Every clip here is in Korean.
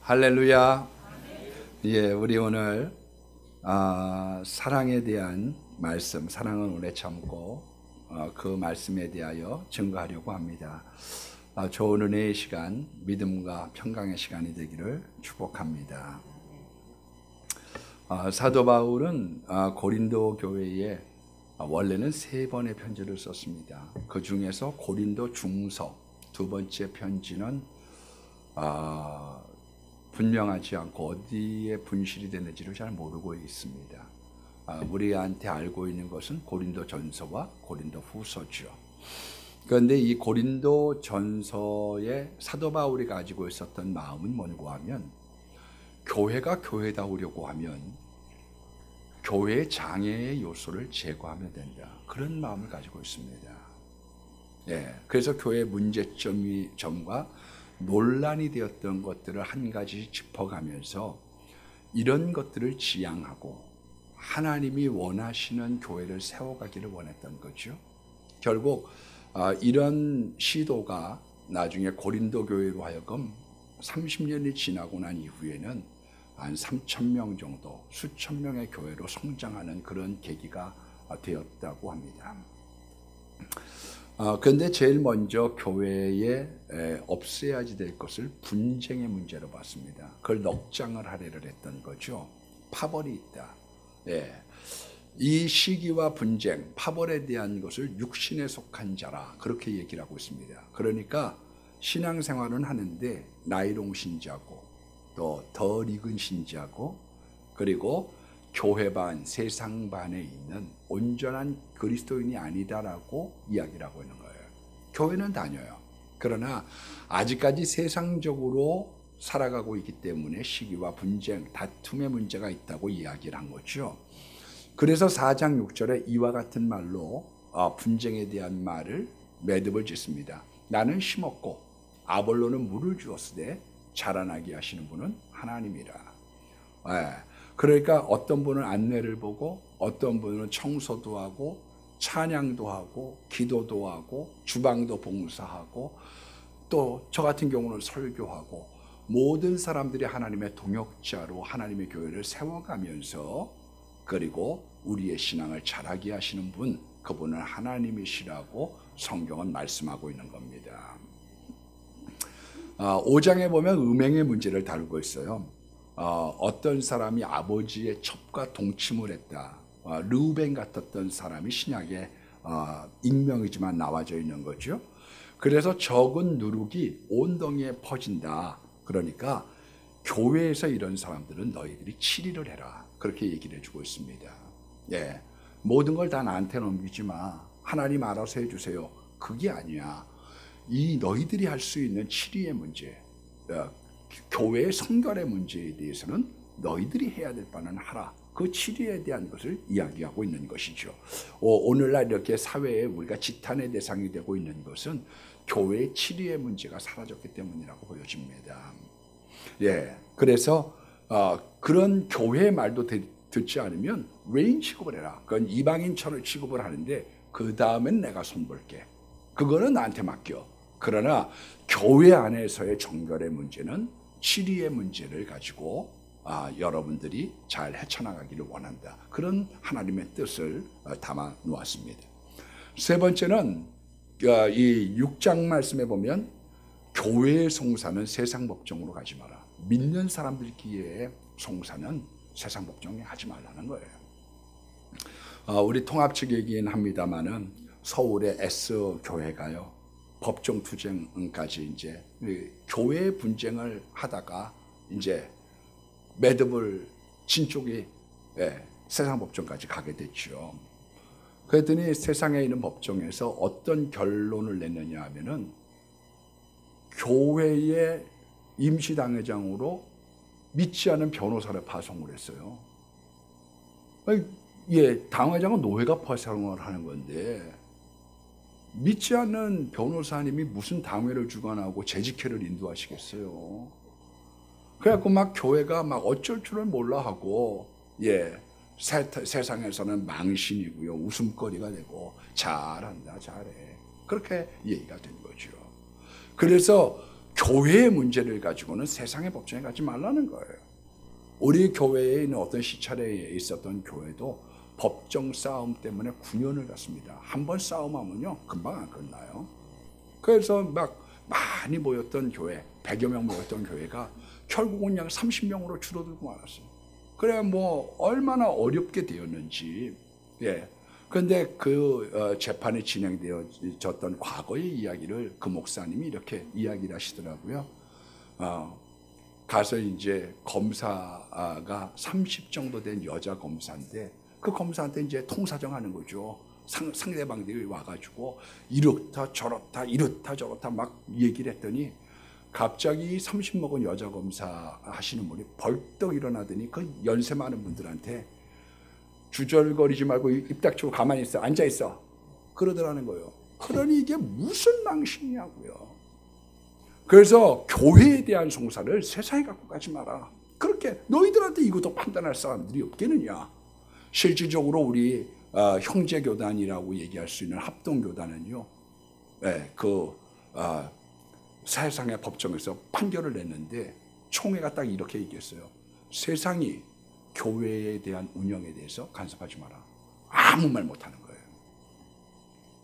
할렐루야. 예, 우리 오늘 사랑에 대한 말씀, 사랑은 오래 참고 그 말씀에 대하여 증거하려고 합니다. 좋은 은혜의 시간, 믿음과 평강의 시간이 되기를 축복합니다. 사도 바울은 고린도 교회에 원래는 3번의 편지를 썼습니다. 그 중에서 고린도 중서 2번째 편지는 분명하지 않고 어디에 분실이 됐는지를 잘 모르고 있습니다. 우리한테 알고 있는 것은 고린도 전서와 고린도 후서죠. 그런데 이 고린도 전서에 사도 바울이 가지고 있었던 마음은 뭔고 하면, 교회가 교회다우려고 하면 교회의 장애의 요소를 제거하면 된다, 그런 마음을 가지고 있습니다. 예, 그래서 교회의 문제점과 논란이 되었던 것들을 한 가지 짚어가면서 이런 것들을 지향하고 하나님이 원하시는 교회를 세워가기를 원했던 거죠. 결국 이런 시도가 나중에 고린도 교회로 하여금 30년이 지나고 난 이후에는 한 3,000명 정도, 수천 명의 교회로 성장하는 그런 계기가 되었다고 합니다. 그런데 제일 먼저 교회에 없애야지 될 것을 분쟁의 문제로 봤습니다. 그걸 넉장을 하려를 했던 거죠. 파벌이 있다. 예. 이 시기와 분쟁, 파벌에 대한 것을 육신에 속한 자라, 그렇게 얘기를 하고 있습니다. 그러니까 신앙생활은 하는데 나이롱 신자고, 또 덜 익은 신자고, 그리고 교회 반, 세상 반에 있는 온전한 그리스도인이 아니다라고 이야기를 하고 있는 거예요. 교회는 다녀요. 그러나 아직까지 세상적으로 살아가고 있기 때문에 시기와 분쟁, 다툼의 문제가 있다고 이야기를 한 거죠. 그래서 4장 6절에 이와 같은 말로 분쟁에 대한 말을 매듭을 짓습니다. 나는 심었고 아볼로는 물을 주었으되 자라나게 하시는 분은 하나님이라. 그러니까 어떤 분은 안내를 보고, 어떤 분은 청소도 하고, 찬양도 하고, 기도도 하고, 주방도 봉사하고, 또 저 같은 경우는 설교하고, 모든 사람들이 하나님의 동역자로 하나님의 교회를 세워가면서, 그리고 우리의 신앙을 자라게 하시는 분, 그분은 하나님이시라고 성경은 말씀하고 있는 겁니다. 5장에 보면 음행의 문제를 다루고 있어요. 어떤 사람이 아버지의 첩과 동침을 했다. 르우벤 같았던 사람이 신약에 익명이지만 나와져 있는 거죠. 그래서 적은 누룩이 온 덩이에 퍼진다. 그러니까 교회에서 이런 사람들은 너희들이 치리를 해라, 그렇게 얘기를 해주고 있습니다. 예, 모든 걸 다 나한테 넘기지 마, 하나님 알아서 해주세요, 그게 아니야. 이 너희들이 할 수 있는 치리의 문제, 교회의 성결의 문제에 대해서는 너희들이 해야 될 바는 하라, 그 치리에 대한 것을 이야기하고 있는 것이죠. 오늘날 이렇게 사회에 우리가 지탄의 대상이 되고 있는 것은 교회의 치리의 문제가 사라졌기 때문이라고 보여집니다. 예, 그래서 그런 교회의 말도 듣지 않으면 외인 취급을 해라. 그건 이방인처럼 취급을 하는데 그 다음엔 내가 손볼게, 그거는 나한테 맡겨. 그러나 교회 안에서의 정결의 문제는 치리의 문제를 가지고 여러분들이 잘 헤쳐나가기를 원한다, 그런 하나님의 뜻을 담아 놓았습니다. 세 번째는 이 6장 말씀에 보면 교회의 송사는 세상 법정으로 가지 마라. 믿는 사람들끼리의 송사는 세상 법정에 하지 말라는 거예요. 우리 통합 측 얘기는 합니다만은 서울의 S 교회가요, 법정 투쟁까지 이제 교회 분쟁을 하다가 이제 매듭을 진 쪽이 세상 법정까지 가게 됐죠. 그랬더니 세상에 있는 법정에서 어떤 결론을 냈느냐 하면은 교회의 임시당회장으로 믿지 않은 변호사를 파송을 했어요. 당회장은 노회가 파송을 하는 건데 믿지 않는 변호사님이 무슨 당회를 주관하고 재직회를 인도하시겠어요. 그래갖고 막 교회가 막 어쩔 줄을 몰라 하고, 세상에서는 망신이고요, 웃음거리가 되고, 잘한다, 잘해, 그렇게 얘기가 된 거죠. 그래서 교회의 문제를 가지고는 세상의 법정에 가지 말라는 거예요. 우리 교회에 있는 어떤 시찰에 있었던 교회도 법정 싸움 때문에 9년을 갔습니다. 한 번 싸움하면요 금방 안 끝나요. 그래서 막 많이 모였던 교회, 100여 명 모였던 교회가 결국은 그냥 30명으로 줄어들고 말았어요. 그래 뭐 얼마나 어렵게 되었는지. 예. 그런데 그 재판이 진행되어졌던 과거의 이야기를 그 목사님이 이렇게 이야기를 하시더라고요. 가서 이제 검사가 30 정도 된 여자 검사인데 그 검사한테 이제 통사정하는 거죠. 상대방들이 와가지고 이렇다 저렇다 이렇다 저렇다 막 얘기를 했더니 갑자기 30 먹은 여자 검사 하시는 분이 벌떡 일어나더니 그 연세 많은 분들한테 주절거리지 말고 입 닥치고 가만히 있어, 앉아 있어 그러더라는 거예요. 그러니 이게 무슨 망신이냐고요. 그래서 교회에 대한 송사를 세상에 갖고 가지 마라. 그렇게 너희들한테 이것도 판단할 사람들이 없겠느냐. 실질적으로 우리 형제교단이라고 얘기할 수 있는 합동교단은요, 세상의 법정에서 판결을 냈는데 총회가 딱 이렇게 얘기했어요. 세상이 교회에 대한 운영에 대해서 간섭하지 마라. 아무 말 못하는 거예요.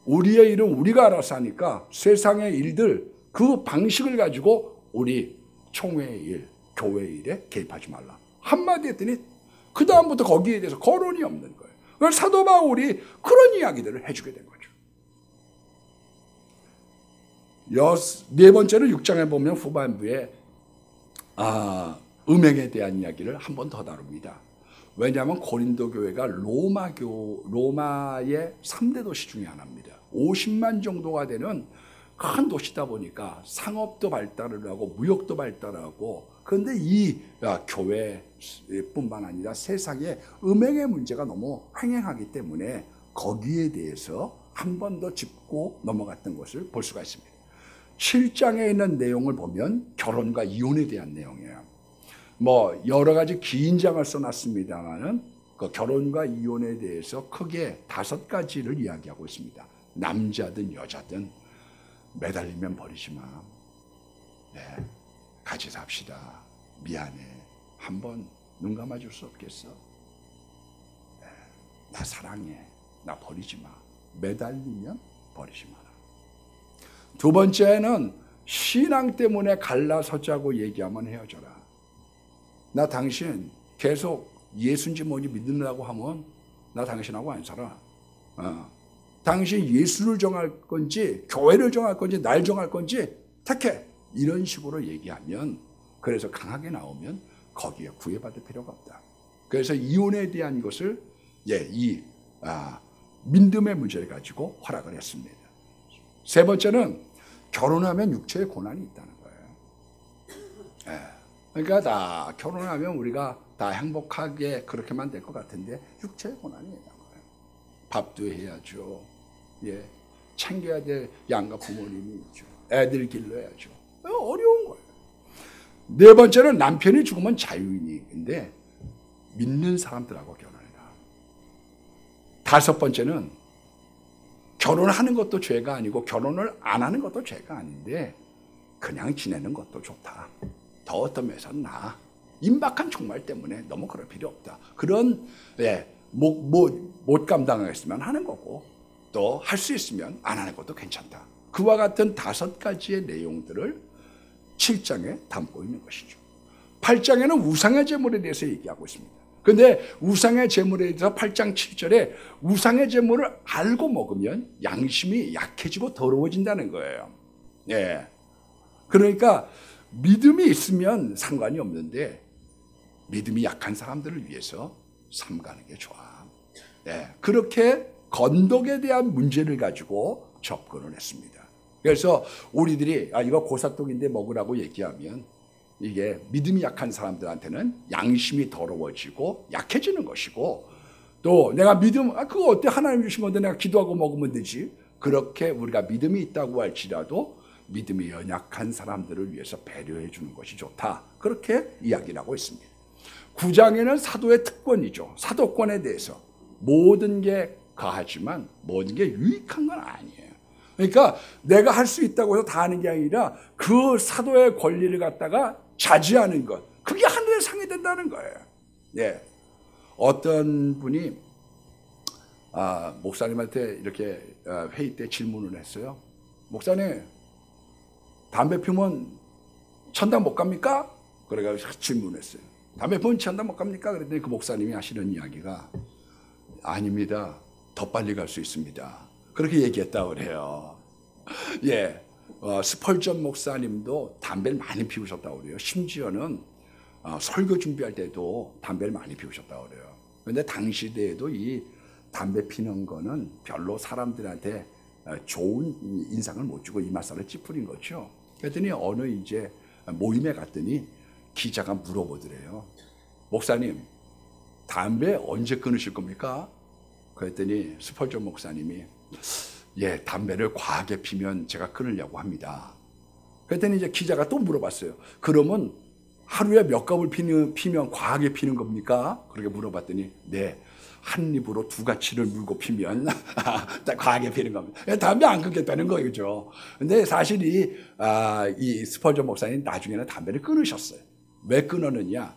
우리의 일은 우리가 알아서 하니까 세상의 일들 그 방식을 가지고 우리 총회의 일, 교회의 일에 개입하지 말라. 한마디 했더니 그 다음부터 거기에 대해서 거론이 없는 거예요. 그래서 사도 바울이 그런 이야기들을 해주게 된 거죠. 네 번째는 6장에 보면 후반부에 음행에 대한 이야기를 한 번 더 다룹니다. 왜냐하면 고린도 교회가 로마의 3대 도시 중에 하나입니다. 50만 정도가 되는 큰 도시다 보니까 상업도 발달을 하고 무역도 발달하고, 그런데 이 교회뿐만 아니라 세상에 음행의 문제가 너무 횡행하기 때문에 거기에 대해서 한 번 더 짚고 넘어갔던 것을 볼 수가 있습니다. 7장에 있는 내용을 보면 결혼과 이혼에 대한 내용이에요. 뭐 여러 가지 긴 장을 써놨습니다만은 그 결혼과 이혼에 대해서 크게 5가지를 이야기하고 있습니다. 남자든 여자든 매달리면 버리지 마. 같이 삽시다. 미안해. 한번 눈 감아줄 수 없겠어? 나 사랑해. 나 버리지 마. 매달리면 버리지 마라. 2번째는 신앙 때문에 갈라서자고 얘기하면 헤어져라. 나 당신 계속 예수인지 뭐니 믿는다고 하면 나 당신하고 안 살아. 당신 예수를 정할 건지 교회를 정할 건지 날 정할 건지 택해. 이런 식으로 얘기하면, 그래서 강하게 나오면 거기에 구애받을 필요가 없다. 그래서 이혼에 대한 것을 믿음의 문제를 가지고 허락을 했습니다. 3번째는 결혼하면 육체의 고난이 있다는 거예요. 그러니까 다 결혼하면 우리가 다 행복하게 그렇게만 될 것 같은데 육체의 고난이 있다는 거예요. 밥도 해야죠. 챙겨야 될 양가 부모님이 있죠. 애들 길러야죠. 어려운 거예요. 4번째는 남편이 죽으면 자유인인데 믿는 사람들하고 결혼해라. 5번째는 결혼하는 것도 죄가 아니고 결혼을 안 하는 것도 죄가 아닌데 그냥 지내는 것도 좋다. 더 어떤 면에서는 나아. 임박한 종말 때문에 너무 그럴 필요 없다. 그런 못 감당하겠으면 하는 거고, 또 할 수 있으면 안 하는 것도 괜찮다. 그와 같은 5가지의 내용들을 7장에 담고 있는 것이죠. 8장에는 우상의 제물에 대해서 얘기하고 있습니다. 그런데 우상의 제물에 대해서 8장 7절에 우상의 제물을 알고 먹으면 양심이 약해지고 더러워진다는 거예요. 그러니까 믿음이 있으면 상관이 없는데 믿음이 약한 사람들을 위해서 삼가는 게 좋아. 그렇게 건덕에 대한 문제를 가지고 접근을 했습니다. 그래서 우리들이 이거 고사떡인데 먹으라고 얘기하면 이게 믿음이 약한 사람들한테는 양심이 더러워지고 약해지는 것이고, 또 내가 믿음 그거 어때? 하나님 주신 건데 내가 기도하고 먹으면 되지. 그렇게 우리가 믿음이 있다고 할지라도 믿음이 연약한 사람들을 위해서 배려해 주는 것이 좋다. 그렇게 이야기를 하고 있습니다. 9장에는 사도의 특권이죠. 사도권에 대해서 모든 게 가하지만 모든 게 유익한 건 아니에요. 그러니까 내가 할 수 있다고 해서 다 하는 게 아니라 그 사도의 권리를 갖다가 자지하는 것. 그게 하늘의 상이 된다는 거예요. 예. 어떤 분이 목사님한테 이렇게 회의 때 질문을 했어요. 목사님, 담배 피우면 천당 못 갑니까? 그래가지고 질문했어요. 담배 피우면 천당 못 갑니까? 그랬더니 그 목사님이 하시는 이야기가 아닙니다. 더 빨리 갈 수 있습니다. 그렇게 얘기했다고 그래요. 예. 스펄전 목사님도 담배를 많이 피우셨다고 그래요. 심지어는 설교 준비할 때도 담배를 많이 피우셨다고 그래요. 그런데 당시 시대에도 이 담배 피는 거는 별로 사람들한테 좋은 인상을 못 주고 이마살을 찌푸린 거죠. 그랬더니 어느 이제 모임에 갔더니 기자가 물어보더래요. 목사님, 담배 언제 끊으실 겁니까? 그랬더니 스펄전 목사님이 예, 담배를 과하게 피면 제가 끊으려고 합니다. 그랬더니 이제 기자가 또 물어봤어요. 그러면 하루에 몇 갑을 피면 과하게 피는 겁니까? 그렇게 물어봤더니 네, 한 입으로 두 가치를 물고 피면 과하게 피는 겁니다. 담배 안 끊겠다는 거죠. 근데 사실 이 스펄전 목사님 나중에는 담배를 끊으셨어요. 왜 끊었느냐?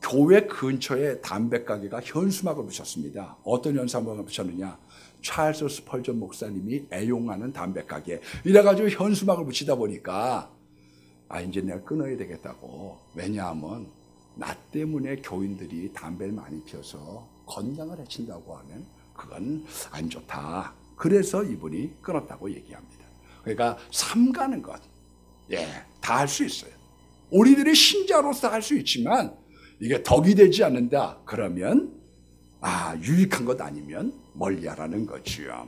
교회 근처에 담배 가게가 현수막을 붙였습니다. 어떤 현수막을 붙였느냐? 찰스 스펄전 목사님이 애용하는 담배 가게. 이래가지고 현수막을 붙이다 보니까 이제 내가 끊어야 되겠다고. 왜냐하면 나 때문에 교인들이 담배를 많이 피워서 건강을 해친다고 하면 그건 안 좋다. 그래서 이분이 끊었다고 얘기합니다. 그러니까 삼가는 것, 예, 다 할 수 있어요. 우리들이 신자로서 할 수 있지만 이게 덕이 되지 않는다. 그러면 유익한 것 아니면 멀리하라는 거지요.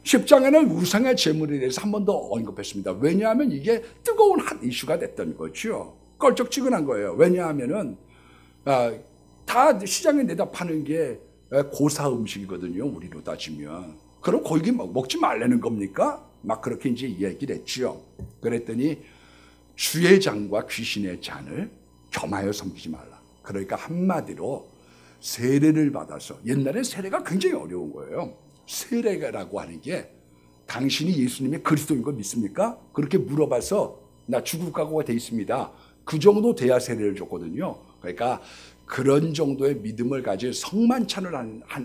10장에는 우상의 제물에 대해서 한 번 더 언급했습니다. 왜냐하면 이게 뜨거운 한 이슈가 됐던 거죠. 껄쩍지근한 거예요. 왜냐하면은 다 시장에 내다 파는 게 고사 음식이거든요. 우리로 따지면. 그럼 거기 먹지 말라는 겁니까? 막 그렇게 이제 이야기를 했죠. 그랬더니 주의 잔과 귀신의 잔을 겸하여 섬기지 말라. 그러니까 한마디로 세례를 받아서, 옛날에 세례가 굉장히 어려운 거예요. 세례라고 하는 게 당신이 예수님의 그리스도인 거 믿습니까? 그렇게 물어봐서 나 죽을 각오가 돼 있습니다. 그 정도 돼야 세례를 줬거든요. 그러니까 그런 정도의 믿음을 가진 성만찬을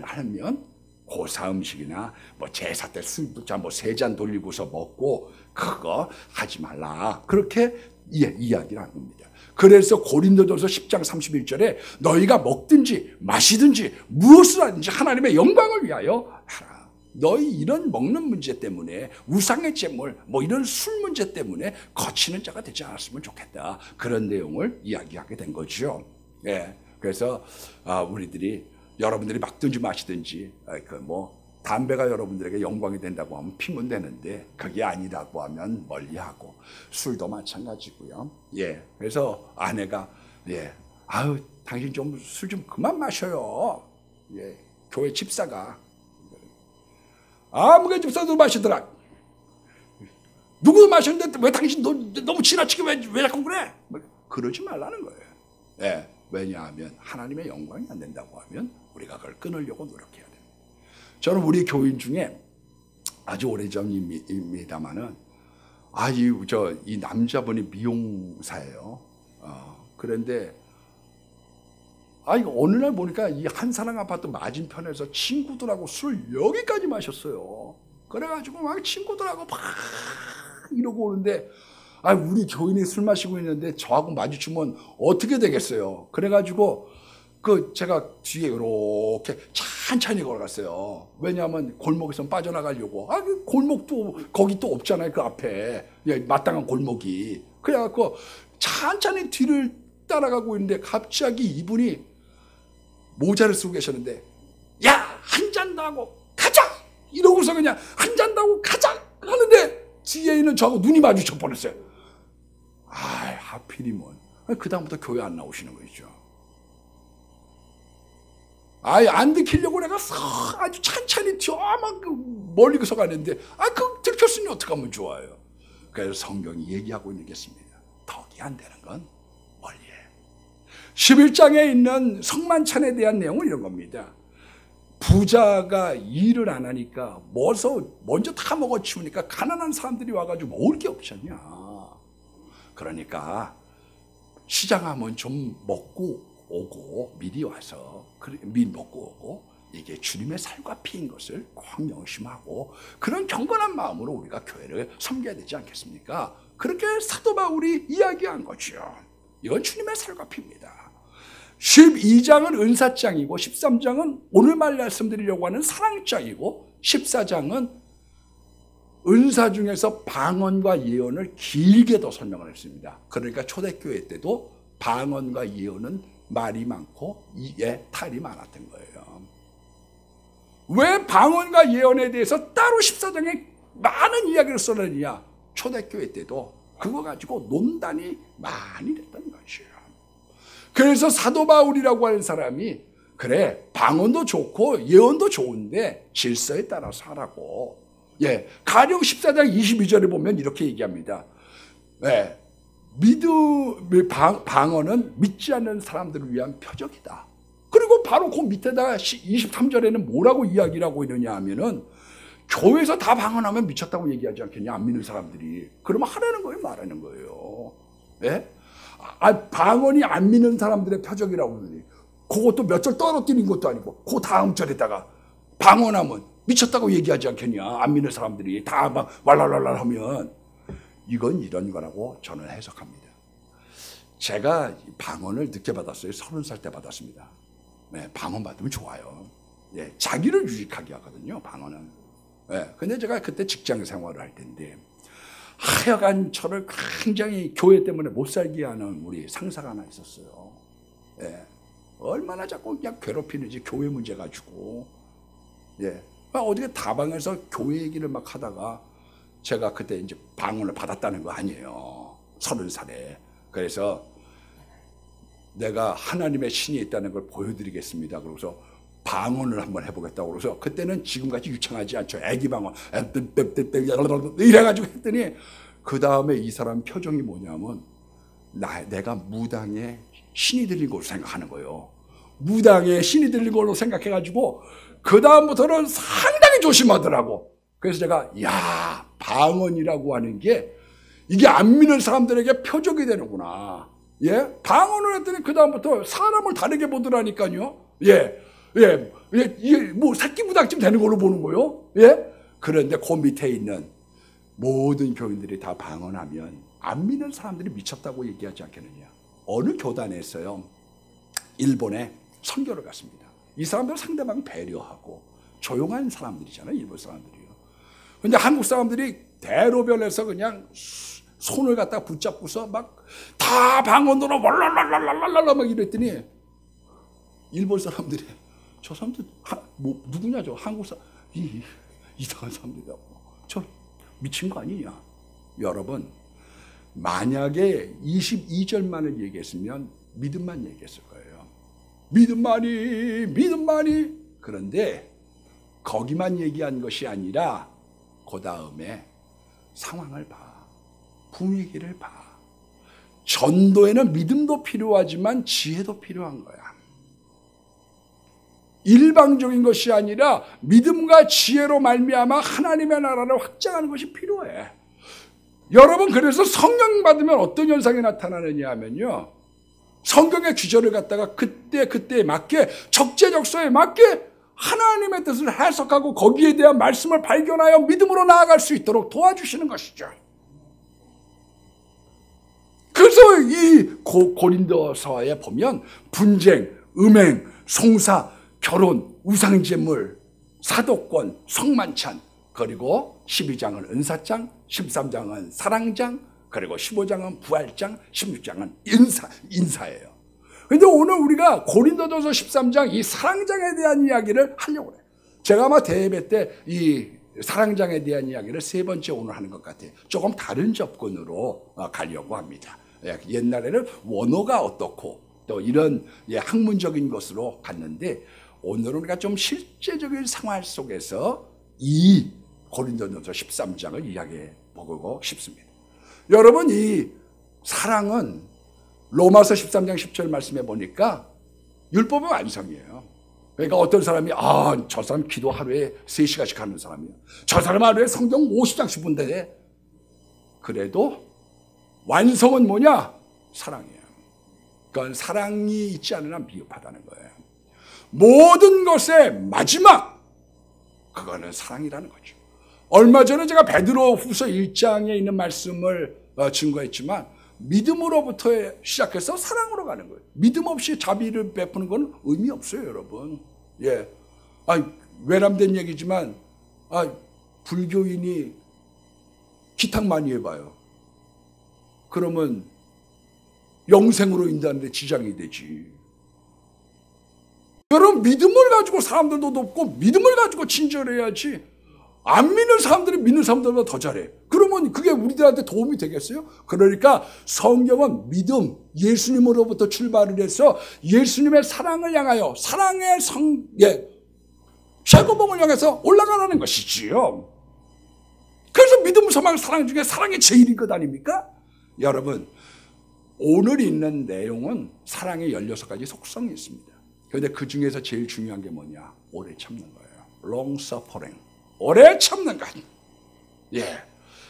하면 고사 음식이나 제사 때 술부자 세 잔 돌리고서 먹고 그거 하지 말라. 그렇게 이야기를 한 겁니다. 그래서 고린도전서 10장 31절에 너희가 먹든지 마시든지 무엇을 하든지 하나님의 영광을 위하여 하라. 너희 이런 먹는 문제 때문에 우상의 제물 이런 술 문제 때문에 거치는 자가 되지 않았으면 좋겠다. 그런 내용을 이야기하게 된 거죠. 예. 그래서 우리들이 여러분들이 먹든지 마시든지 담배가 여러분들에게 영광이 된다고 하면 피면 되는데 그게 아니라고 하면 멀리하고, 술도 마찬가지고요. 예. 그래서 아내가 당신 좀 술 좀 그만 마셔요. 예. 교회 집사가 아무개 집사도 마시더라. 누구도 마셨는데 왜 당신 너무 지나치게 왜 자꾸 그래? 그러지 말라는 거예요. 예. 왜냐하면 하나님의 영광이 안 된다고 하면 우리가 그걸 끊으려고 노력해야 됩니다. 저는 우리 교인 중에 아주 오래전입니다만은 이 남자분이 미용사예요. 그런데 어느 날 보니까 이 한사랑 아파트 맞은편에서 친구들하고 술 여기까지 마셨어요. 그래가지고 막 친구들하고 막 이러고 오는데 우리 교인이 술 마시고 있는데 저하고 마주치면 어떻게 되겠어요. 그래가지고 제가 뒤에 이렇게 천천히 걸어갔어요. 왜냐하면 골목에서 빠져나가려고. 골목도 거기 또 없잖아요. 그 앞에 마땅한 골목이. 그래갖고 천천히 뒤를 따라가고 있는데 갑자기 이분이 모자를 쓰고 계셨는데 한 잔 더 하고 가자 이러고서 그냥 한 잔 더 하고 가자 하는데 뒤에 있는 저하고 눈이 마주쳐 버렸어요. 하필이면 그 다음부터 교회 안 나오시는 거죠. 안 들키려고 내가 아주 천천히 멀리 가는데 들켰으니 어떡하면 좋아요. 그래서 성경이 얘기하고 있는 게 있습니다. 덕이 안 되는 건 멀리해. 11장에 있는 성만찬에 대한 내용은 이런 겁니다. 부자가 일을 안 하니까 먼저 다 먹어치우니까 가난한 사람들이 와가지고 먹을 게 없잖냐. 그러니까 시장 하면 좀 먹고 오고 미리 와서 미리 먹고 오고 이게 주님의 살과 피인 것을 꼭 명심하고 그런 경건한 마음으로 우리가 교회를 섬겨야 되지 않겠습니까? 그렇게 사도 바울이 이야기한 거죠. 이건 주님의 살과 피입니다. 12장은 은사장이고 13장은 오늘 말씀드리려고 하는 사랑장이고 14장은 은사 중에서 방언과 예언을 길게 더 설명을 했습니다. 그러니까 초대교회 때도 방언과 예언은 말이 많고 탈이 많았던 거예요. 왜 방언과 예언에 대해서 따로 14장에 많은 이야기를 써내느냐? 초대교회 때도 그거 가지고 논단이 많이 됐던 것이에요. 그래서 사도 바울이라고 하는 사람이 그래 방언도 좋고 예언도 좋은데 질서에 따라서 하라고. 가령 14장 22절에 보면 이렇게 얘기합니다. 방언은 믿지 않는 사람들을 위한 표적이다. 그리고 바로 그 밑에다가 23절에는 뭐라고 이야기를 하고 있느냐 하면은 교회에서 다 방언하면 미쳤다고 얘기하지 않겠냐, 안 믿는 사람들이. 그러면 하라는 거예요, 말하는 거예요. 방언이 안 믿는 사람들의 표적이라고 그러니 그것도 몇 절 떨어뜨린 것도 아니고 그 다음 절에다가 방언하면 미쳤다고 얘기하지 않겠냐, 안 믿는 사람들이 다 막 왈랄랄랄 하면. 이건 이런 거라고 저는 해석합니다. 제가 방언을 늦게 받았어요. 30살 때 받았습니다. 방언 받으면 좋아요. 자기를 유익하게 하거든요, 방언은. 근데 제가 그때 직장 생활을 할 텐데 하여간 저를 굉장히 교회 때문에 못 살게 하는 우리 상사가 하나 있었어요. 얼마나 자꾸 그냥 괴롭히는지 교회 문제 가지고. 어떻게 다방에서 교회 얘기를 막 하다가 제가 그때 이제 방언을 받았다는 거 아니에요. 30살에. 그래서 내가 하나님의 신이 있다는 걸 보여드리겠습니다. 그러고서 방언을 한번 해보겠다고 그래서 그때는 지금같이 유창하지 않죠. 애기 방언 이래가지고 했더니 그 다음에 이 사람 표정이 뭐냐면 내가 무당에 신이 들린 걸로 생각하는 거예요. 무당에 신이 들린 걸로 생각해가지고 그 다음부터는 상당히 조심하더라고. 그래서 제가 방언이라고 하는 게 이게 안 믿는 사람들에게 표적이 되는구나. 방언을 했더니 그 다음부터 사람을 다르게 보더라니까요. 이게 뭐 새끼 무당쯤 되는 걸로 보는 거예요. 그런데 그 밑에 있는 모든 교인들이 다 방언하면 안 믿는 사람들이 미쳤다고 얘기하지 않겠느냐. 어느 교단에서요, 일본에 선교를 갔습니다. 이 사람들은 상대방 배려하고 조용한 사람들이잖아요, 일본 사람들이요. 근데 한국 사람들이 대로변에서 그냥 손을 갖다 붙잡고서 막 다 방언으로 왈랄랄랄랄랄라 막 이랬더니 일본 사람들이 저 사람들 누구냐, 저 한국 사람 이상한 사람들이라고, 저 미친 거 아니냐. 여러분, 만약에 22절만을 얘기했으면 믿음만 얘기했을 거예요. 믿음만이. 그런데 거기만 얘기한 것이 아니라 그 다음에 상황을 봐, 분위기를 봐. 전도에는 믿음도 필요하지만 지혜도 필요한 거야. 일방적인 것이 아니라 믿음과 지혜로 말미암아 하나님의 나라를 확장하는 것이 필요해. 여러분, 그래서 성령 받으면 어떤 현상이 나타나느냐 하면요, 성경의 규절을 갖다가 그때에 맞게, 적재적소에 맞게 하나님의 뜻을 해석하고 거기에 대한 말씀을 발견하여 믿음으로 나아갈 수 있도록 도와주시는 것이죠. 그래서 이 고린도서에 보면 분쟁, 음행, 송사, 결혼, 우상제물, 사도권, 성만찬, 그리고 12장은 은사장, 13장은 사랑장, 그리고 15장은 부활장, 16장은 인사예요. 그런데 오늘 우리가 고린도전서 13장 이 사랑장에 대한 이야기를 하려고 해요. 제가 아마 대예배 때 이 사랑장에 대한 이야기를 3번째 오늘 하는 것 같아요. 조금 다른 접근으로 가려고 합니다. 옛날에는 원어가 어떻고 또 이런 학문적인 것으로 갔는데, 오늘은 우리가 좀 실제적인 생활 속에서 이 고린도전서 13장을 이야기해 보고 싶습니다. 여러분, 이 사랑은 로마서 13장 10절 말씀해 보니까 율법의 완성이에요. 그러니까 어떤 사람이 저 사람 기도 하루에 3시간씩 하는 사람이야. 저 사람 하루에 성경 50장씩 본대. 그래도 완성은 뭐냐? 사랑이에요. 그러니까 사랑이 있지 않으나 미흡하다는 거예요. 모든 것의 마지막, 그거는 사랑이라는 거죠. 얼마 전에 제가 베드로 후서 1장에 있는 말씀을 증거했지만 믿음으로부터 시작해서 사랑으로 가는 거예요. 믿음 없이 자비를 베푸는 건 의미 없어요, 여러분. 예. 외람된 얘기지만, 불교인이 기탁 많이 해봐요. 그러면 영생으로 인도하는데 지장이 되지. 여러분, 믿음을 가지고 사람들도 돕고 믿음을 가지고 친절해야지. 안 믿는 사람들이 믿는 사람들보다 더 잘해. 그러면 그게 우리들한테 도움이 되겠어요? 그러니까 성경은 믿음, 예수님으로부터 출발을 해서 예수님의 사랑을 향하여 사랑의 최고봉을 향해서 올라가라는 것이지요. 그래서 믿음, 소망, 사랑 중에 사랑이 제일인 것 아닙니까? 여러분, 오늘 있는 내용은 사랑의 16가지 속성이 있습니다. 그런데 그 중에서 제일 중요한 게 뭐냐? 오래 참는 거예요. long suffering. 오래 참는 것. 예.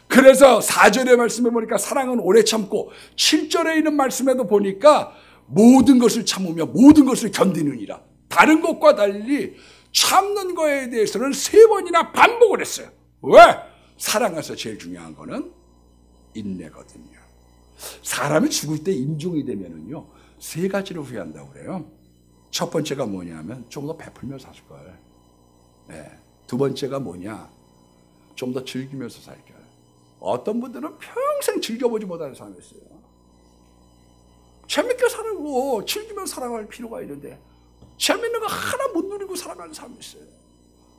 그래서 4절의 말씀에 보니까 사랑은 오래 참고 7절에 있는 말씀에도 보니까 모든 것을 참으며 모든 것을 견디느니라. 다른 것과 달리 참는 거에 대해서는 3번이나 반복을 했어요. 왜? 사랑에서 제일 중요한 거는 인내거든요. 사람이 죽을 때 임종이 되면은요, 3가지를 후회한다고 그래요. 첫 번째가 뭐냐면 좀 더 베풀며 살 걸. 네. 두 번째가 뭐냐? 좀 더 즐기면서 살 걸. 어떤 분들은 평생 즐겨보지 못하는 사람이 있어요. 재밌게 살고 즐기면서 살아갈 필요가 있는데 재밌는 거 하나 못 누리고 살아가는 사람이 있어요.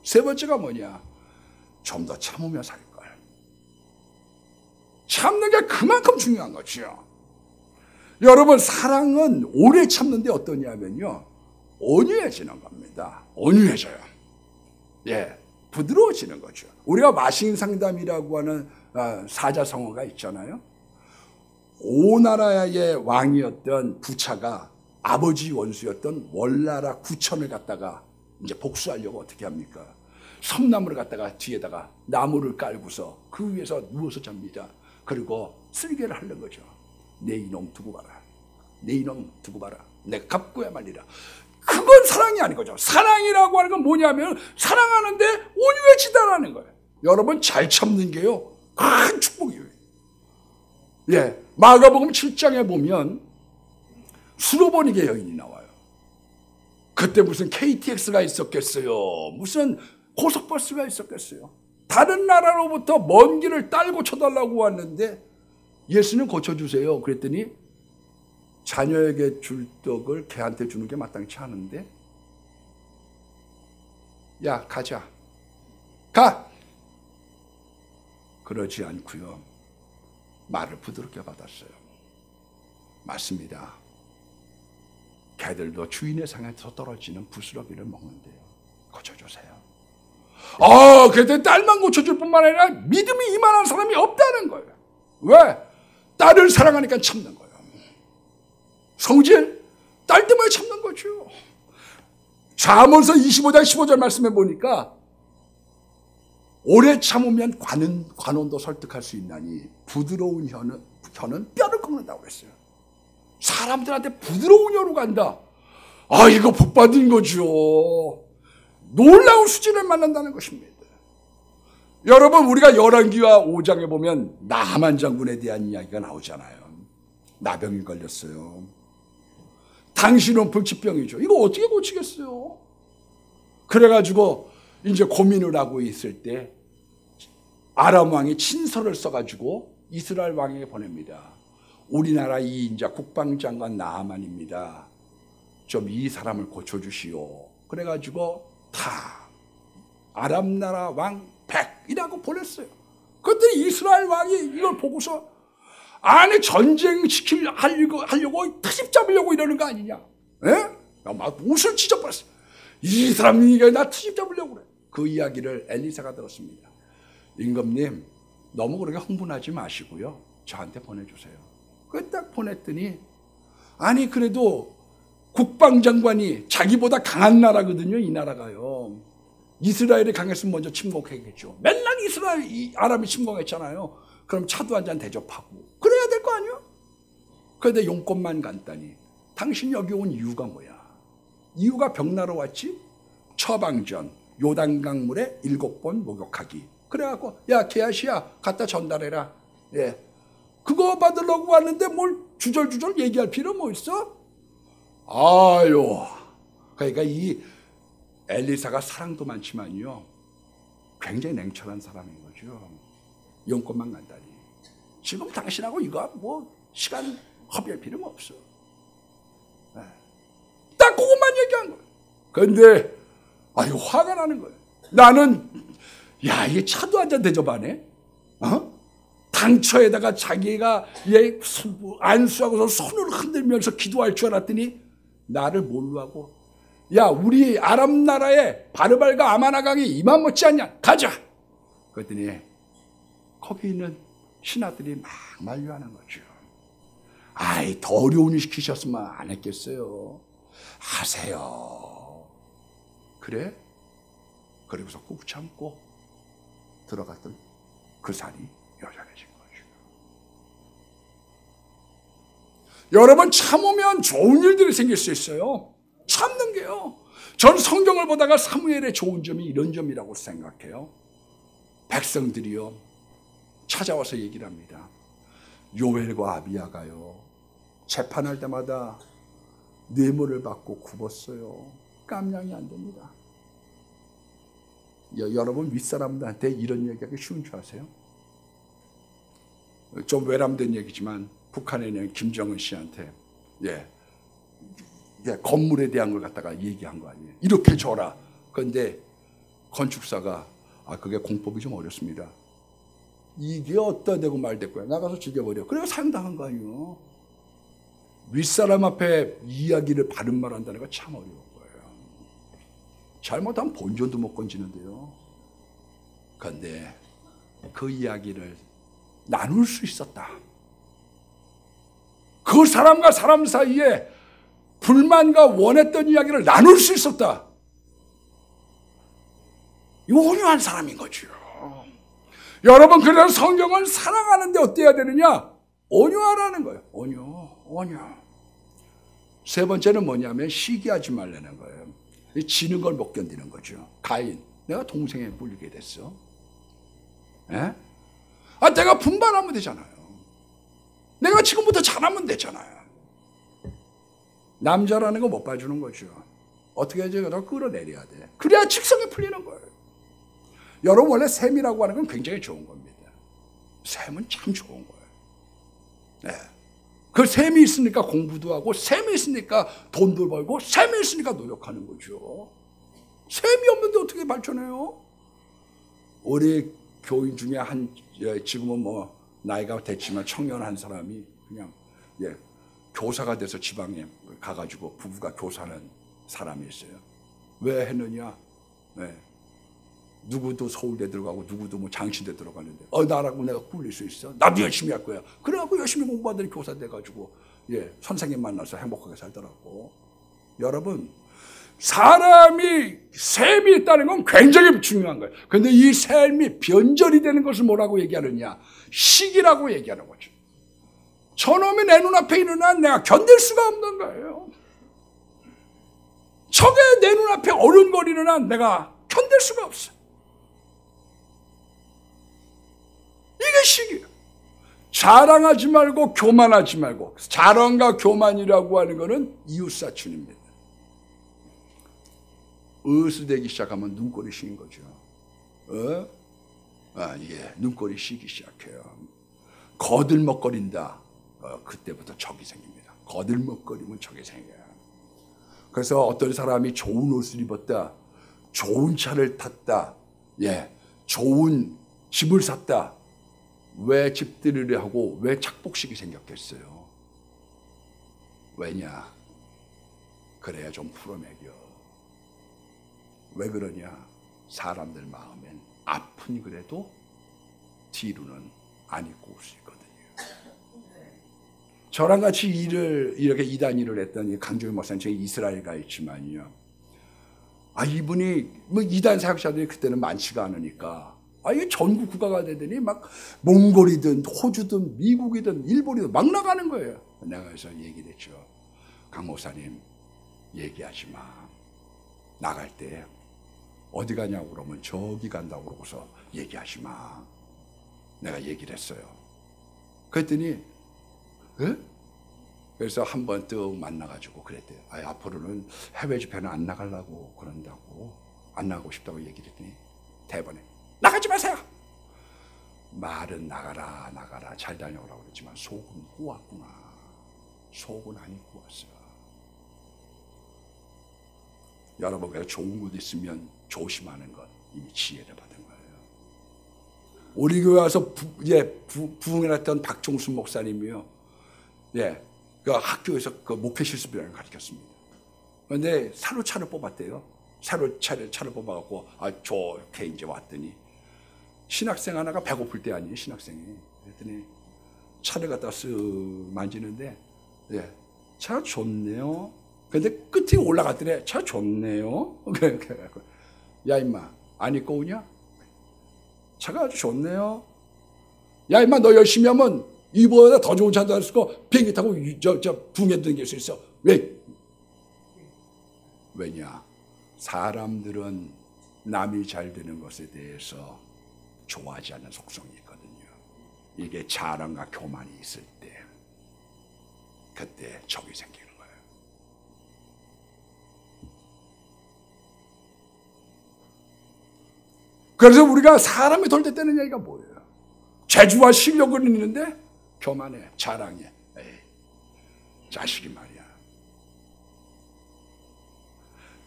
세 번째가 뭐냐? 좀 더 참으며 살 걸. 참는 게 그만큼 중요한 거죠. 여러분, 사랑은 오래 참는데 어떠냐면요, 온유해지는 겁니다. 온유해져요. 예, 부드러워지는 거죠. 우리가 마신상담이라고 하는 사자성어가 있잖아요. 오나라의 왕이었던 부차가 아버지 원수였던 월나라 구천을 갖다가 이제 복수하려고 어떻게 합니까? 섬나무를 갖다가 뒤에다가 나무를 깔고서 그 위에서 누워서 잡니다. 그리고 쓸개를 하는 거죠. 내 이놈 두고 봐라. 내 이놈 두고 봐라. 내가 갚고야 말리라. 그건 사랑이 아닌 거죠. 사랑이라고 하는 건 뭐냐면 사랑하는데 온유해지다라는 거예요. 여러분, 잘 참는 게요, 큰 축복이에요. 예, 마가복음 7장에 보면 수로보니게 여인이 나와요. 그때 무슨 KTX가 있었겠어요? 무슨 고속버스가 있었겠어요? 다른 나라로부터 먼 길을 딸고 쳐달라고 왔는데 예수님 고쳐주세요. 그랬더니 자녀에게 줄 떡을 걔한테 주는 게 마땅치 않은데, 야, 가자. 가! 그러지 않고요, 말을 부드럽게 받았어요. 맞습니다. 개들도 주인의 상에서 떨어지는 부스러기를 먹는데요. 고쳐주세요. 그때 딸만 고쳐줄 뿐만 아니라 믿음이 이만한 사람이 없다는 거예요. 왜? 딸을 사랑하니까 참는 거예요. 성질, 딸 때문에 참는 거죠. 잠언서 25장 15절 말씀해 보니까 오래 참으면 관원도 설득할 수 있나니 부드러운 혀는 뼈를 꺾는다고 그랬어요. 사람들한테 부드러운 혀로 간다. 이거 복 받은 거죠. 놀라운 수준을 만난다는 것입니다. 여러분, 우리가 열왕기와 5장에 보면 나하만 장군에 대한 이야기가 나오잖아요. 나병이 걸렸어요. 당신은 불치병이죠. 이거 어떻게 고치겠어요? 그래가지고 이제 고민을 하고 있을 때 아람 왕이 친서를 써가지고 이스라엘 왕에게 보냅니다. 우리나라 이인자 국방장관 나하만입니다. 좀 이 사람을 고쳐주시오. 그래가지고 다 아람 나라 왕 100이라고 보냈어요. 그랬더니 이스라엘 왕이 이걸 보고서 아니 하려고 트집 잡으려고 이러는 거 아니냐? 예? 막 옷을 찢어버렸어요. 이 사람이 나 트집 잡으려고 그래. 그 이야기를 엘리사가 들었습니다. 임금님, 너무 그렇게 흥분하지 마시고요, 저한테 보내주세요. 그 딱 보냈더니, 아니 그래도 국방장관이 자기보다 강한 나라거든요. 이 나라가요. 이스라엘이 강했으면 먼저 침공했겠죠. 맨날 아람이 침공했잖아요. 그럼 차도 한 잔 대접하고 그래야 될 거 아니에요? 그런데 용건만 간단히 당신 여기 온 이유가 뭐야? 이유가 병나러 왔지? 처방전 요단강물에 7번 목욕하기. 그래갖고 야 게하시야 갖다 전달해라. 예, 그거 받으려고 왔는데 뭘 주절주절 얘기할 필요 뭐 있어? 아유, 그러니까 이 엘리사가 사랑도 많지만요 굉장히 냉철한 사람인 거죠. 용건만 간다니. 지금 당신하고 이거 뭐 시간 허비할 필요는 없어. 네. 딱 그것만 얘기한 거예요. 그런데 아유 화가 나는 거예요. 나는 야 이게 차도 한 잔 대접하네. 당처에다가 자기가 안수하고서 손을 흔들면서 기도할 줄 알았더니 나를 뭘로 하고 야 우리 아람 나라에 바르발과 아마나강이 이만 못지 않냐 가자. 그랬더니 거기 있는 신하들이 막 만류하는 거죠. 아이 더 어려운 일 시키셨으면 안 했겠어요. 하세요. 그래? 그리고서 꾹 참고 들어갔던 그 산이 여전해진 거죠. 여러분 참으면 좋은 일들이 생길 수 있어요. 참는 게요. 전 성경을 보다가 사무엘의 좋은 점이 이런 점이라고 생각해요. 백성들이요 찾아와서 얘기를 합니다. 요엘과 아비야가요 재판할 때마다 뇌물을 받고 굽었어요. 깜냥이 안 됩니다. 여러분 윗사람들한테 이런 얘기하기 쉬운 줄 아세요? 좀 외람된 얘기지만 북한에 있는 김정은 씨한테 건물에 대한 걸 갖다가 얘기한 거 아니에요. 이렇게 줘라. 그런데 건축사가 그게 공법이 좀 어렵습니다. 이게 어디다 대고 말대꾸야. 나가서 죽여버려. 그래서 사형당한 거 아니에요. 윗사람 앞에 이야기를 바른 말 한다는 거 참 어려운 거예요. 잘못하면 본전도 못 건지는데요. 그런데 그 이야기를 나눌 수 있었다. 그 사람과 사람 사이에 불만과 원했던 이야기를 나눌 수 있었다. 온유한 사람인 거죠. 여러분 그래서 성경을 사랑하는데 어때야 되느냐? 온유하라는 거예요. 온유. 세 번째는 뭐냐면 시기하지 말라는 거예요. 지는 걸 못 견디는 거죠. 가인, 내가 동생에 물리게 됐어. 에? 내가 분발하면 되잖아요. 내가 지금부터 잘하면 되잖아요. 남자라는 거 못 봐주는 거죠. 어떻게 해야지? 너 끌어내려야 돼. 그래야 직성이 풀리는 거예요. 여러분 원래 셈이라고 하는 건 굉장히 좋은 겁니다. 셈은 참 좋은 거예요. 네. 그 셈이 있으니까 공부도 하고 셈이 있으니까 돈도 벌고 셈이 있으니까 노력하는 거죠. 셈이 없는데 어떻게 발전해요? 우리 교인 중에 지금은 뭐 나이가 됐지만 청년 한 사람이 그냥 교사가 돼서 지방에 가가지고 부부가 교사하는 사람이 있어요. 왜 했느냐? 누구도 서울대 들어가고 누구도 뭐 장신대 들어가는데 나라고 내가 꿀릴 수 있어? 나도 열심히 할 거야. 그래갖고 열심히 공부하더니 교사 돼가지고 선생님 만나서 행복하게 살더라고. 여러분 사람이 셈이 있다는 건 굉장히 중요한 거예요. 그런데 이 셈이 변절이 되는 것을 뭐라고 얘기하느냐? 시기라고 얘기하는 거죠. 저놈이 내 눈앞에 있는 한 내가 견딜 수가 없는 거예요. 저게 내 눈앞에 어른거리는 한 내가 견딜 수가 없어. 이게 시기예요. 자랑하지 말고 교만하지 말고. 자랑과 교만이라고 하는 것은 이웃사촌입니다. 의수되기 시작하면 눈꼴이 쉬는 거죠. 눈꼴이 쉬기 시작해요. 거들먹거린다. 그때부터 적이 생깁니다. 거들먹거리면 적이 생겨요. 그래서 어떤 사람이 좋은 옷을 입었다, 좋은 차를 탔다, 좋은 집을 샀다. 왜 집들이를 하고 왜 착복식이 생겼겠어요? 왜냐? 그래야 좀 풀어내겨. 왜 그러냐? 사람들 마음엔 아픈 그래도 뒤로는 안 입고 올 수 있거든요. 저랑 같이 이렇게 이단 일을 했던 강종희 목사님, 저희 이스라엘 가 있지만요. 이분이, 이단 사역자들이 그때는 많지가 않으니까, 이게 전국 국가가 되더니 막 몽골이든 호주든 미국이든 일본이든 막 나가는 거예요. 내가 그래서 얘기를 했죠. 강 목사님, 얘기하지 마. 나갈 때 어디 가냐고 그러면 저기 간다고 그러고서 얘기하지 마. 내가 얘기를 했어요. 그랬더니, 에? 그래서 한 번 뜩 만나가지고 그랬대요. 앞으로는 해외 집회는 안 나가려고 그런다고, 안 나가고 싶다고 얘기를 했더니 대번에 나가지 마세요. 말은 나가라 나가라 잘 다녀오라고 그랬지만 속은 꾸왔구나. 속은 안 꾸웠어. 여러분가 좋은 곳 있으면 조심하는 것, 이미 지혜를 받은 거예요. 우리 교회 와서 부흥해놨던 박종순 목사님이요. 그 학교에서 그 목회 실습이라는 걸 가르쳤습니다. 그런데 새로 차를 뽑았대요. 새로 차를 뽑아갖고 좋게 이제 왔더니 신학생 하나가 배고플 때 아니에요, 신학생이. 그랬더니 차를 갖다 쓱 만지는데, 차 좋네요. 근데 끝에 올라갔더니 차 좋네요. 그래갖고, 야 임마 안 입고 오냐? 차가 아주 좋네요. 야 임마 너 열심히 하면 이보다 더 좋은 차도 할 수 있고 비행기 타고 붕에 댕길 수 있어. 왜냐? 사람들은 남이 잘 되는 것에 대해서 좋아하지 않는 속성이 있거든요. 이게 자랑과 교만이 있을 때, 그때 적이 생기는 거예요. 그래서 우리가 사람이 돌 때 떼는 얘기가 뭐예요? 재주와 실력은 있는데 교만해, 자랑해. 자식이 말이야.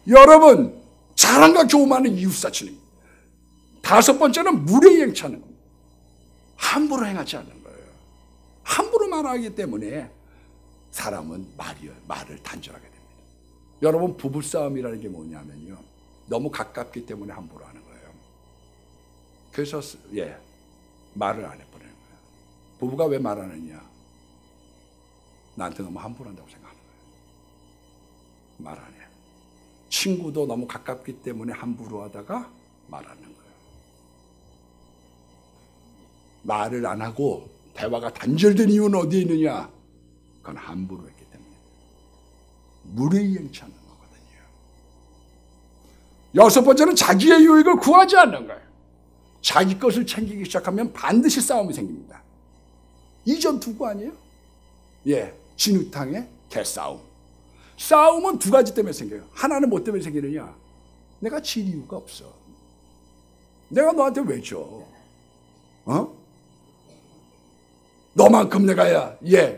여러분, 자랑과 교만은 이웃사촌입니다. 다섯 번째는 무례행차는 겁니다. 함부로 행하지 않는 거예요. 함부로 말하기 때문에 사람은 말을 단절하게 됩니다. 여러분, 부부싸움이라는 게 뭐냐면요, 너무 가깝기 때문에 함부로 하는 거예요. 그래서 말을 안 해버리는 거예요. 부부가 왜 말하느냐? 나한테 너무 함부로 한다고 생각하는 거예요. 말 안 해. 친구도 너무 가깝기 때문에 함부로 하다가 말하는 거예요. 말을 안 하고 대화가 단절된 이유는 어디에 있느냐? 그건 함부로 했기 때문에. 무례행치 않는 거거든요. 여섯 번째는 자기의 유익을 구하지 않는 거예요. 자기 것을 챙기기 시작하면 반드시 싸움이 생깁니다. 이전 투구 아니에요? 진흙탕의 개싸움. 싸움은 두 가지 때문에 생겨요. 하나는 뭐 때문에 생기느냐? 내가 질 이유가 없어. 내가 너한테 왜 줘? 너만큼 내가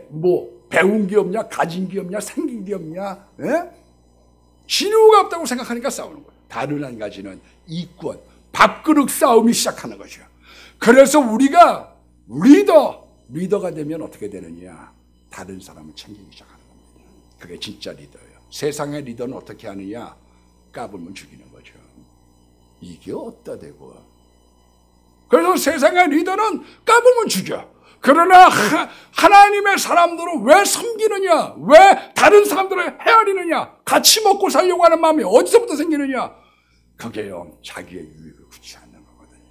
뭐 배운 게 없냐, 가진 게 없냐, 생긴 게 없냐, 질 이유가 없다고 생각하니까 싸우는 거예요. 다른 한 가지는 이권, 밥그릇 싸움이 시작하는 거죠. 그래서 우리가 리더가 되면 어떻게 되느냐? 다른 사람을 챙기기 시작하는 겁니다. 그게 진짜 리더예요. 세상의 리더는 어떻게 하느냐? 까불면 죽이는 거죠. 이게 어디다 대고. 그래서 세상의 리더는 까불면 죽여. 그러나 하나님의 사람들은 왜 섬기느냐? 왜 다른 사람들을 헤아리느냐? 같이 먹고 살려고 하는 마음이 어디서부터 생기느냐? 그게요, 자기의 유익을 굳이 않는 거거든요.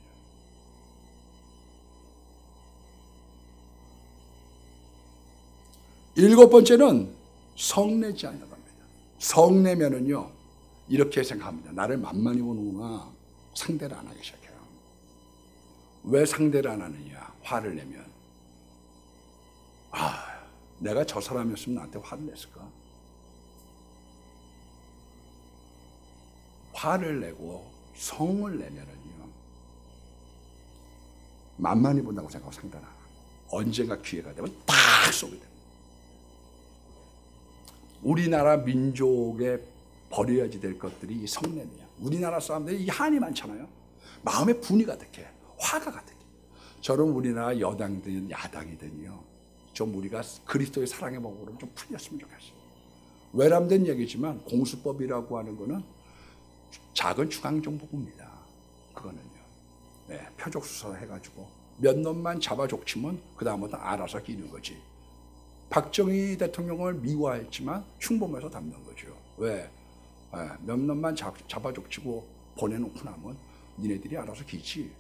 일곱 번째는 성내지 않는 겁니다. 성내면은요, 이렇게 생각합니다. 나를 만만히 보는구나. 상대를 안 하기 시작해요. 왜 상대를 안 하느냐? 화를 내면, 내가 저 사람이었으면 나한테 화를 냈을까? 화를 내고 성을 내면은요, 만만히 본다고 생각하고 상대를 안 하고, 언젠가 기회가 되면 딱 쏘게 됩니다. 우리나라 민족에 버려야지 될 것들이 이 성냄이야. 우리나라 사람들이 이 한이 많잖아요. 마음에 분이 가득해. 화가 가득해. 저는 우리나라 여당이든 야당이든요, 좀 우리가 그리스도의 사랑의 법으로 좀 풀렸으면 좋겠어요. 외람된 얘기지만 공수법이라고 하는 거는 작은 중앙정부입니다. 그거는요, 표적 수사 해가지고 몇 놈만 잡아 족치면 그 다음부터 알아서 끼는 거지. 박정희 대통령을 미워했지만 흉보면서 담는 거죠. 왜? 몇 놈만 잡아족치고 보내놓고 나면 니네들이 알아서 기지.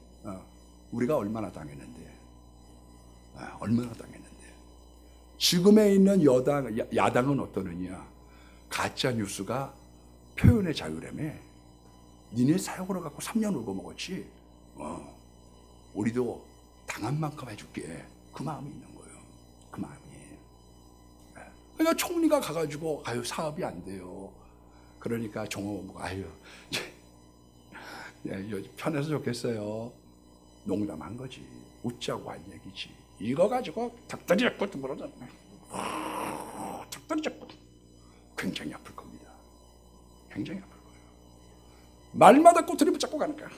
우리가 얼마나 당했는데. 얼마나 당했는데. 지금에 있는 야당은 어떠느냐. 가짜 뉴스가 표현의 자유라며. 니네 사역으로 갖고 3년 울고 먹었지. 우리도 당한 만큼 해줄게. 그 마음이 있는 거예요. 그 마음이. 그러니까 총리가 가가지고 사업이 안 돼요. 그러니까 종업원부가 편해서 좋겠어요. 농담한 거지. 웃자고 한 얘기지. 이거 가지고 닭다리 잡고 그러잖아. 닭다리 잡고 굉장히 아플 겁니다. 굉장히 아플 거예요. 말마다 꼬투리 붙잡고 가는 거야.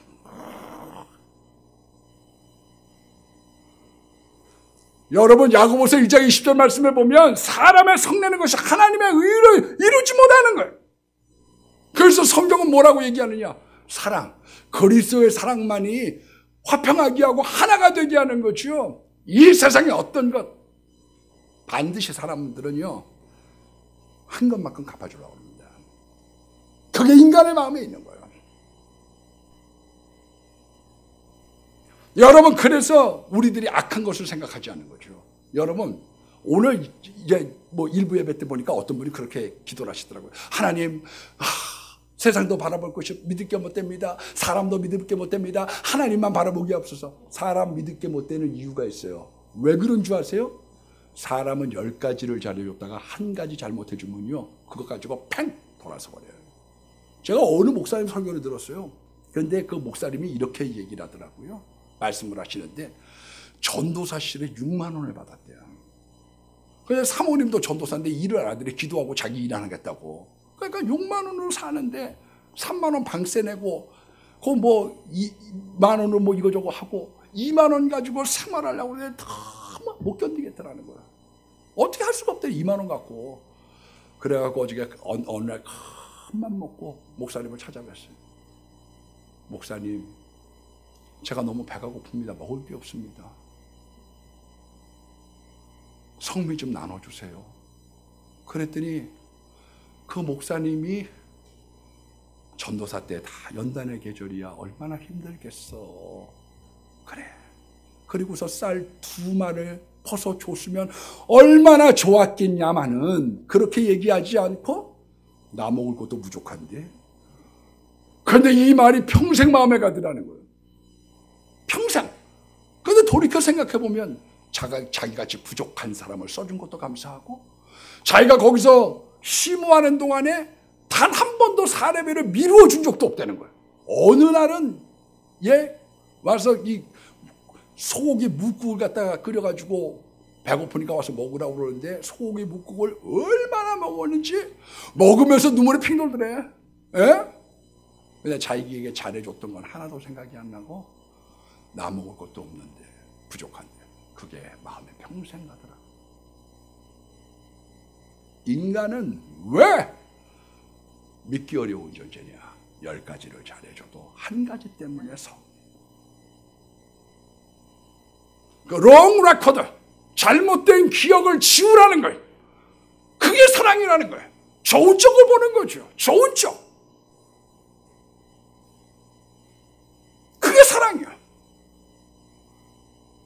여러분 야고보서 1장 20절 말씀에 보면 사람의 성내는 것이 하나님의 의를 이루지 못하는 거예요. 그래서 성경은 뭐라고 얘기하느냐. 사랑, 그리스도의 사랑만이 화평하게 하고 하나가 되게 하는 거죠. 이 세상에 어떤 것 반드시 사람들은요 한 것만큼 갚아주려고 합니다. 그게 인간의 마음에 있는 거예요. 여러분 그래서 우리들이 악한 것을 생각하지 않는 거죠. 여러분 오늘 이제 뭐 일부 예배 때 보니까 어떤 분이 그렇게 기도를 하시더라고요. 하나님 세상도 바라볼 것이 믿을 게 못 됩니다. 사람도 믿을 게 못 됩니다. 하나님만 바라보기 없어서. 사람 믿을 게 못 되는 이유가 있어요. 왜 그런 줄 아세요? 사람은 10가지를 잘해줬다가 한 가지 잘못해주면요 그거 가지고 팽 돌아서 버려요. 제가 어느 목사님 설교를 들었어요. 그런데 그 목사님이 이렇게 얘기를 하더라고요. 말씀을 하시는데 전도사실에 6만 원을 받았대요. 그래서 사모님도 전도사인데 일을 안 하더니 기도하고 자기 일 안 하겠다고. 그러니까 6만 원으로 사는데 3만 원 방세 내고 그 뭐 2만 원으로 뭐 이거저거 하고 2만 원 가지고 생활하려고 하는데 다 못 견디겠더라는 거야. 어떻게 할 수가 없대 2만 원 갖고. 그래갖고 어저께 어느 날 큰맘 먹고 목사님을 찾아뵀어요. 목사님 제가 너무 배가 고픕니다. 먹을 게 없습니다. 성미 좀 나눠주세요. 그랬더니 그 목사님이 전도사 때 다 연단의 계절이야. 얼마나 힘들겠어. 그래. 그리고서 쌀 2마를 퍼서 줬으면 얼마나 좋았겠냐마는 그렇게 얘기하지 않고 나 먹을 것도 부족한데. 그런데 이 말이 평생 마음에 가더라는 거예요. 평생. 그런데 돌이켜 생각해보면 자기같이 부족한 사람을 써준 것도 감사하고 자기가 거기서 심호하는 동안에 단 한 번도 사례비를 미루어 준 적도 없다는 거예요. 어느 날은 와서 이 소고기 묵국을 갖다가 끓여가지고 배고프니까 와서 먹으라고 그러는데 소고기 묵국을 얼마나 먹었는지 먹으면서 눈물이 핑 돌더래. 근데 자기에게 잘해줬던 건 하나도 생각이 안 나고 나 먹을 것도 없는데 부족한데 그게 마음에 평생 가더라. 인간은 왜 믿기 어려운 존재냐. 10가지를 잘해줘도 한 가지 때문에 그 롱 레코드, 잘못된 기억을 지우라는 거예요. 그게 사랑이라는 거예요. 좋은 쪽을 보는 거죠. 좋은 쪽. 그게 사랑이야.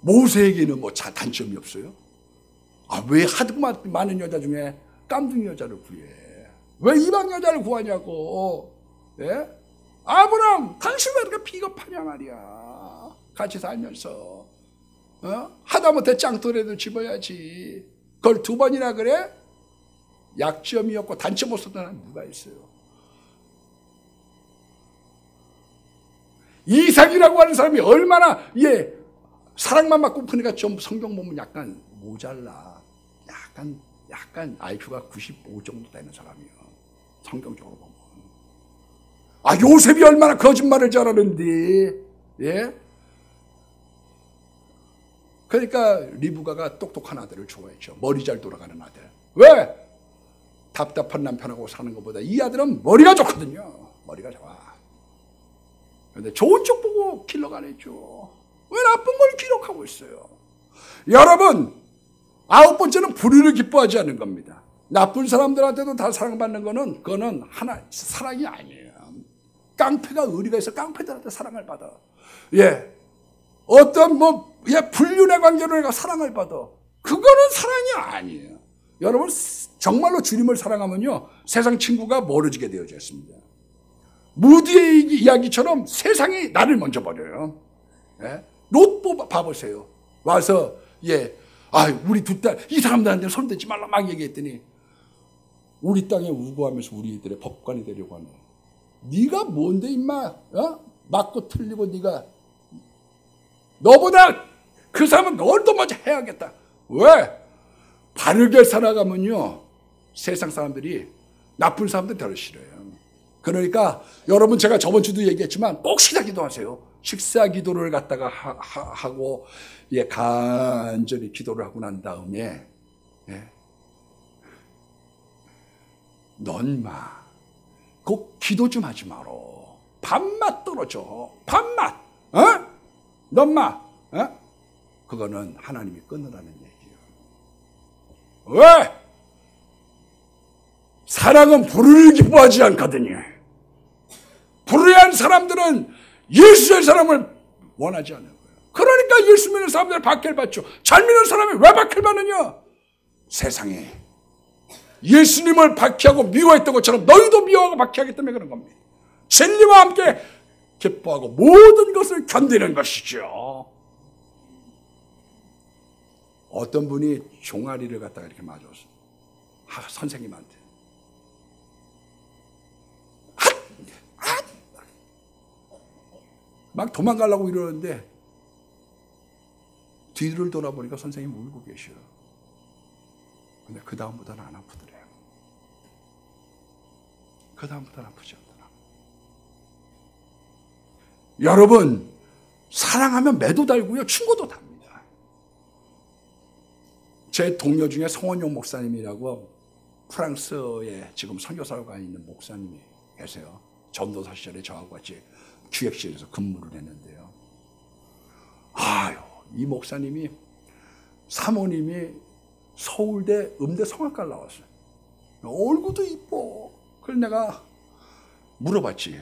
모세에게는 뭐 단점이 없어요? 왜 하도 많은 여자 중에 깜둥이 여자를 구해? 왜 이방 여자를 구하냐고. 아브람 당신 왜 이렇게 비겁하냐 말이야. 같이 살면서 하다못해 짱돌에도 집어야지. 그걸 2번이나 그래? 약점이었고 단점 없었다는 누가 있어요? 이삭이라고 하는 사람이 얼마나 사랑만 받고 크니까 좀 성경 보면 약간 모자라. 약간 IQ가 95 정도 되는 사람이에요. 성경적으로 보면. 요셉이 얼마나 거짓말을 잘하는데. 그러니까 리브가가 똑똑한 아들을 좋아했죠. 머리 잘 돌아가는 아들. 왜? 답답한 남편하고 사는 것보다 이 아들은 머리가 좋거든요. 머리가 좋아. 그런데 좋은 쪽 보고 길러가냈죠. 왜 나쁜 걸 기록하고 있어요? 여러분, 아홉 번째는 불의를 기뻐하지 않는 겁니다. 나쁜 사람들한테도 다 사랑받는 거는 그거는 하나 사랑이 아니에요. 깡패가 의리가 있어 깡패들한테 사랑을 받아. 예, 어떤 불륜의 관계로 내가 사랑을 받아. 그거는 사랑이 아니에요. 여러분 정말로 주님을 사랑하면요 세상 친구가 멀어지게 되어져 있습니다. 무디의 이야기처럼 세상이 나를 먼저 버려요. 예? 롯 봐보세요. 와서 우리 두 딸 이 사람들한테 손대지 말라 막 얘기했더니 우리 땅에 우고하면서 우리들의 법관이 되려고 하네. 네가 뭔데 임마? 맞고 틀리고 네가 너보다 그 사람은 널 더 먼저 해야겠다. 왜? 바르게 살아가면요 세상 사람들이 나쁜 사람들 덜 싫어요. 그러니까 여러분 제가 저번 주도 얘기했지만 꼭 식사 기도하세요. 식사 기도를 갖다가 하고 간절히 기도를 하고 난 다음에 넌 꼭 기도 좀 하지 마라. 밥맛 떨어져. 밥맛. 넌 그거는 하나님이 끊으라는 얘기예요. 왜? 사랑은 불의를 기뻐하지 않거든요. 불의한 사람들은 예수의 사람을 원하지 않는 거예요. 그러니까 예수 믿는 사람들 박해를 받죠. 잘 믿는 사람이 왜 박해를 받느냐? 세상에 예수님을 박해하고 미워했던 것처럼 너희도 미워하고 박해하기 때문에 그런 겁니다. 진리와 함께 기뻐하고 모든 것을 견디는 것이죠. 어떤 분이 종아리를 갖다가 이렇게 맞았어요. 선생님한테. 막 도망가려고 이러는데 뒤를 돌아보니까 선생님이 울고 계셔요. 근데 그 다음부터는 안 아프더래요. 그 다음부터는 아프지 않더라. 여러분 사랑하면 매도 달고요 충고도 답니다. 제 동료 중에 성원용 목사님이라고 프랑스에 지금 선교사로 가 있는 목사님이 계세요. 전도사 시절에 저하고 같이 기획실에서 근무를 했는데요. 이 목사님이 사모님이 서울대 음대 성악과를 나왔어요. 얼굴도 이뻐. 그래서 내가 물어봤지.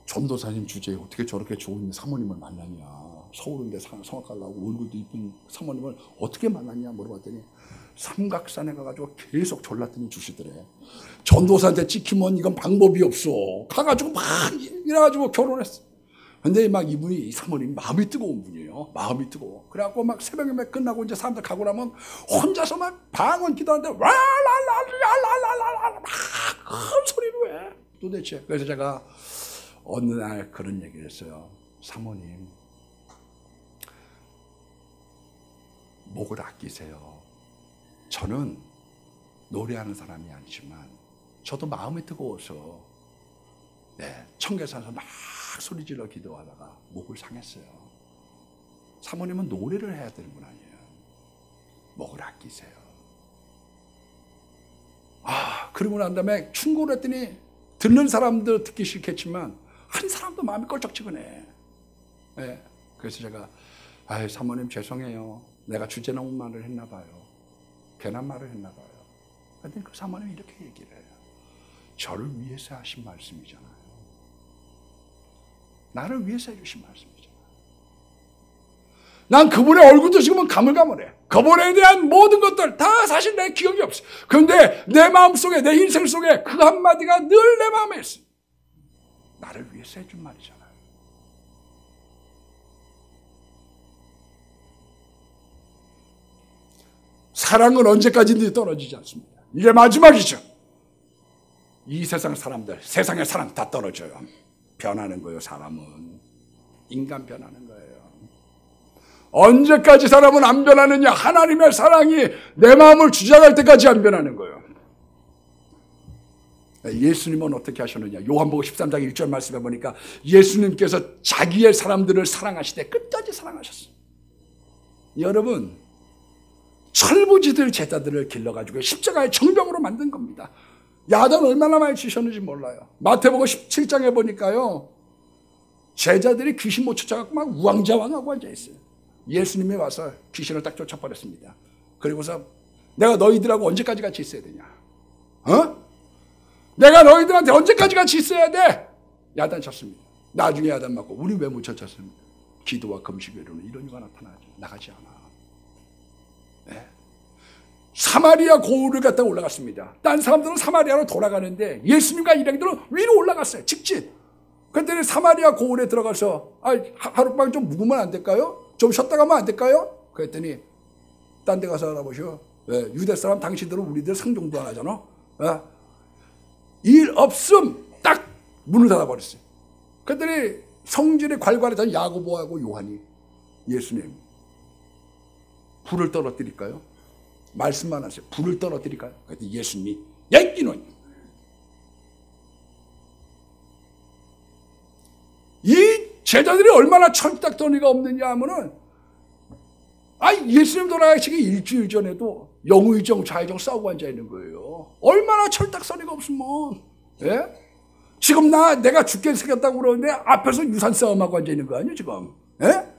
전도사님 주제에 어떻게 저렇게 좋은 사모님을 만나냐. 서울대 성악과를 나오고 얼굴도 이쁜 사모님을 어떻게 만났냐 물어봤더니 삼각산에 가가지고 계속 졸랐더니 주시더래. 전도사한테 찍히면 이건 방법이 없어. 가가지고 막 이래가지고 결혼했어. 근데 막 이분이 사모님이 마음이 뜨거운 분이에요. 마음이 뜨거워. 그래갖고 막 새벽에 막 끝나고 이제 사람들 가고 나면 혼자서 막 방언 기도하는데 와라라라라라라 막 큰 소리로 해. 도대체. 그래서 제가 어느 날 그런 얘기를 했어요. 사모님 목을 아끼세요. 저는 노래하는 사람이 아니지만 저도 마음이 뜨거워서 청계산에서 막 소리질러 기도하다가 목을 상했어요. 사모님은 노래를 해야 되는 분 아니에요. 목을 아끼세요. 그러고 난 다음에 충고를 했더니 듣는 사람도 듣기 싫겠지만 한 사람도 마음이 껄쩍지근해. 그래서 제가 사모님 죄송해요. 내가 주제 넘은 말을 했나 봐요. 괜한 말을 했나 봐요. 근데 그 사모님이 이렇게 얘기를 해요. 저를 위해서 하신 말씀이잖아요. 나를 위해서 해주신 말씀이잖아요. 난 그분의 얼굴도 지금은 가물가물해. 그분에 대한 모든 것들 다 사실 내 기억이 없어. 그런데 내 마음속에 내 인생 속에 그 한마디가 늘 내 마음에 있어. 나를 위해서 해준 말이잖아요. 사랑은 언제까지든지 떨어지지 않습니다. 이게 마지막이죠. 이 세상 사람들, 세상의 사랑 다 떨어져요. 변하는 거예요. 사람은 인간 변하는 거예요. 언제까지 사람은 안 변하느냐? 하나님의 사랑이 내 마음을 주장할 때까지 안 변하는 거예요. 예수님은 어떻게 하셨느냐? 요한복음 13장 1절 말씀해 보니까 예수님께서 자기의 사람들을 사랑하시되 끝까지 사랑하셨어요. 여러분 철부지들 제자들을 길러가지고 십자가의 정병으로 만든 겁니다. 야단 얼마나 많이 치셨는지 몰라요. 마태복음 17장에 보니까요 제자들이 귀신 못 쫓아갖고 막 우왕좌왕하고 앉아있어요. 예수님이 와서 귀신을 딱 쫓아버렸습니다. 그리고서 내가 너희들하고 언제까지 같이 있어야 되냐? 내가 너희들한테 언제까지 같이 있어야 돼? 야단쳤습니다. 나중에 야단 맞고 우리 왜 못 쳤습니까? 기도와 금식 외로는 이런 이유가 나타나지. 나가지 않아. 네. 사마리아 고을을 갔다 올라갔습니다. 딴 사람들은 사마리아로 돌아가는데 예수님과 일행들은 위로 올라갔어요. 직진. 그랬더니 사마리아 고을에 들어가서 하룻밤 좀 묵으면 안 될까요? 좀 쉬었다 가면 안 될까요? 그랬더니 딴 데 가서 알아보셔. 유대 사람 당신들은 우리들 상종도 안 하잖아. 일 없음 딱 문을 닫아버렸어요. 그랬더니 성질에 괄괄했던 야고보하고 요한이 예수님 불을 떨어뜨릴까요? 말씀만 하세요. 불을 떨어뜨릴까요? 그랬더니 예수님이 얘기는 이 제자들이 얼마나 철딱서니가 없느냐 하면은 예수님 돌아가시기 일주일 전에도 영의정 좌의정 싸우고 앉아있는 거예요. 얼마나 철딱서니가 없으면. 예? 지금 내가 죽게 생겼다고 그러는데 앞에서 유산 싸움하고 앉아있는 거 아니에요 지금. 예?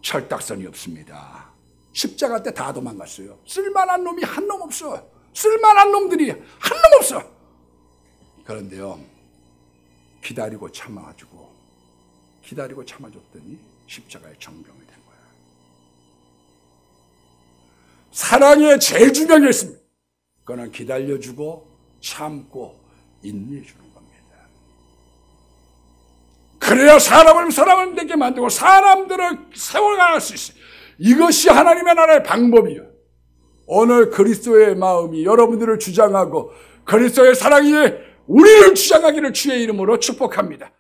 철딱선이 없습니다. 십자가 때 다 도망갔어요. 쓸만한 놈이 한 놈 없어. 쓸만한 놈들이 한 놈 없어. 그런데요 기다리고 참아줬더니 십자가의 정병이 된 거야. 사랑의 제일 중요한 게 있습니다. 그거는 기다려주고 참고 인내해주는 겁니다. 그래야 사람을 되게 만들고 사람들을 세워갈 수 있어요. 이것이 하나님의 나라의 방법이에요. 오늘 그리스도의 마음이 여러분들을 주장하고 그리스도의 사랑이 우리를 주장하기를 주의 이름으로 축복합니다.